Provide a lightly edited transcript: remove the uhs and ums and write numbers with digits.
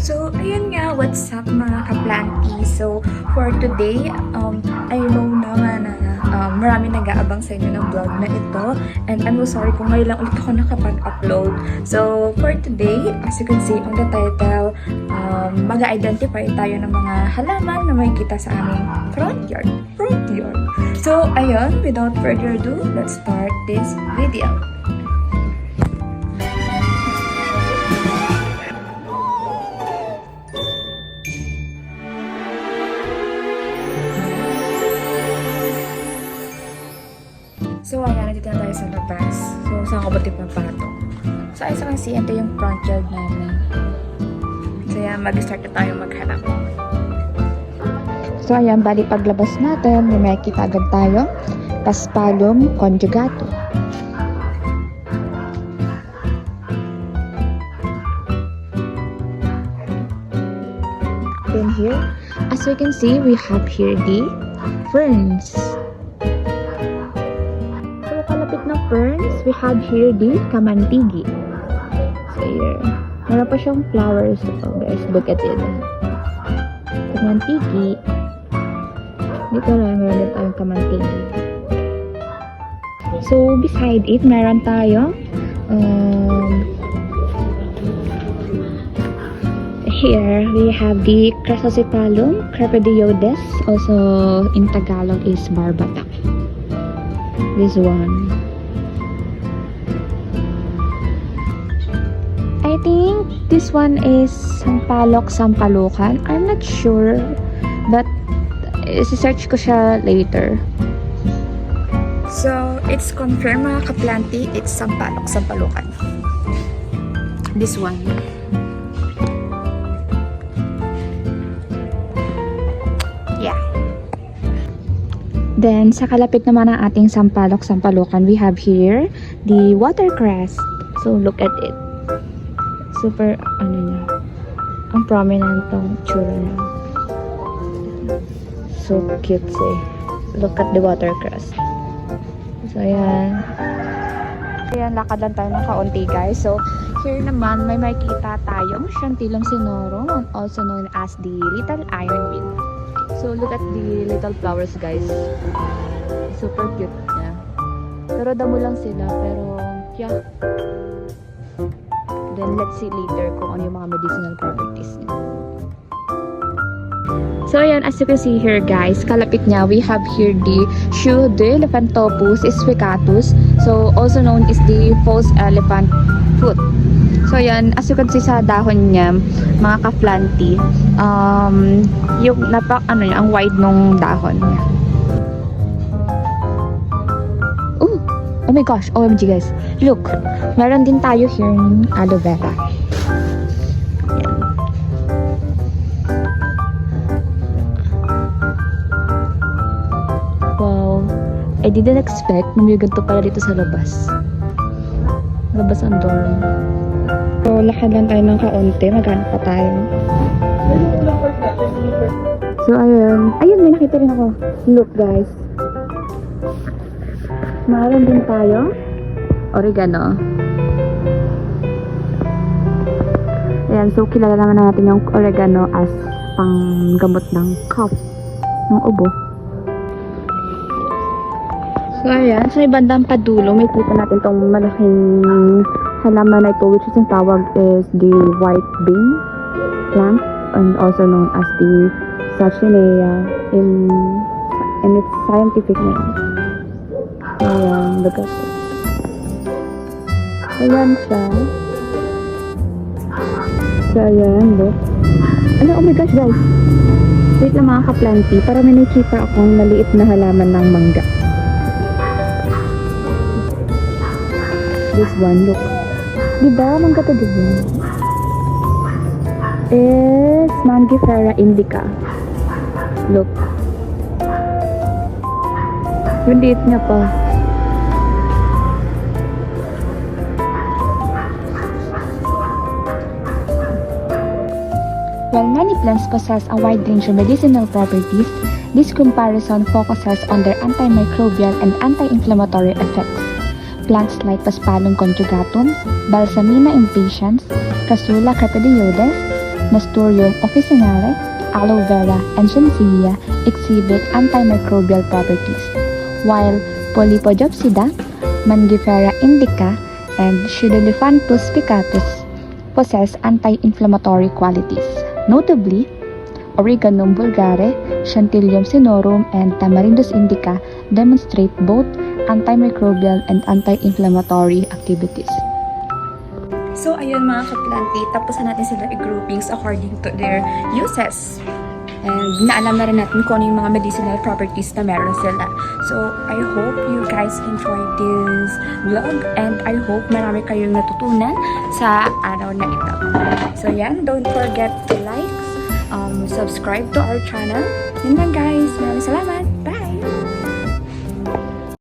So, ayun nga, what's up mga kaplanty? So, for today, I know naman na marami nag-aabang sa inyo ng vlog na ito. And I'm so sorry kung ngayon lang ulit ako nakapag-upload. So, for today, as you can see on the title, mag-identify tayo ng mga halaman na may kita sa aming front yard. So, ayun, without further ado, let's start this video. So, ayan, nandito na tayo sa labas. So, saan ko ba ito papatong? So, as you can see, ito yung front yard namin. So, ayan, mag-start na tayo maghanap. So, ayan, bali paglabas natin, may makikita agad tayo. Paspalum conjugatum. Then here, as you can see, we have here the ferns. Ng ferns, we have here the kamantigi. So here, meron pa siyang flowers. Oh guys, look at it. Kamantigi. Dito na, meron din tayong kamantigi. So, beside it, meron tayo here, we have the Crassosipalum crepidioides. Also, in Tagalog is barbatak. This one. I think this one is Sampalok Sampalukan. I'm not sure, but isi-search ko siya later. So, it's confirmed mga kaplanti, it's Sampalok Sampalukan. This one. Yeah. Then, sa kalapit naman ng ating Sampalok Sampalukan, we have here the watercress. So, look at it. Super, niya, ang prominent tong tsura niya. So cute eh. Look at the watercress. So, ayan. Ayan, lakad lang tayo ng kaunti, guys. So, here naman, may makikita tayong Shantilum sinorum, also known as the little ironweed. So, look at the little flowers, guys. Super cute niya. Pero damo lang sila, pero, yeah. Then, let's see later kung ano yung mga medicinal properties niya. So, ayan, as you can see here, guys, kalapit niya, we have here the Shoe de Elephantopus sficatus. So, also known as the false elephant foot. So, ayan, as you can see sa dahon niya, mga ka-planty, yung ang wide nung dahon niya. Oh my gosh, OMG guys. Look, meron din tayo here ng aloe vera. Ayan. Wow. I didn't expect na may ganito pala dito sa labas. Labas ang door. So, lakad lang tayo ng kaunti. Maghanap pa tayo. So, ayun. Ayun, may nakita rin ako. Look guys. Meron din tayo oregano. Ayan, so kilala naman natin yung oregano as panggamot ng cough, ng ubo. So ayan, sa ibandang padulo may kita natin tong malaking halaman na ito, which is yung tawag is the white bean plant, and also known as the Sachinea in its scientific name. Ayan, look at it. Ayan siya. So, ayan, look. Oh my gosh, guys. Wait lang mga ka-planty. Para may nakita akong maliit na halaman ng mangga. This one, look. Diba? Mangga to diba? Is Mangifera indica. Look. Yung liit niya pa. While many plants possess a wide range of medicinal properties, this comparison focuses on their antimicrobial and anti-inflammatory effects. Plants like Paspalum conjugatum, Balsamina impatiens, Crassula crepidioides, Nasturtium officinale, aloe vera, and Shensia exhibit antimicrobial properties, while Polypodopsida, Mangifera indica, and Pseudolephantus picatus possess anti-inflammatory qualities. Notably, Origanum vulgare, Chantillium cinorum, and Tamarindus indica demonstrate both antimicrobial and anti-inflammatory activities. So, ayun mga kaplanti, tapos na natin sila i-groupings according to their uses. And naalam na rin natin kung ano yung mga medicinal properties na meron sila. So, I hope you guys enjoyed this vlog and I hope marami kayong natutunan sa araw na ito. So, yan, don't forget to like, subscribe to our channel. Yun lang guys, maraming salamat!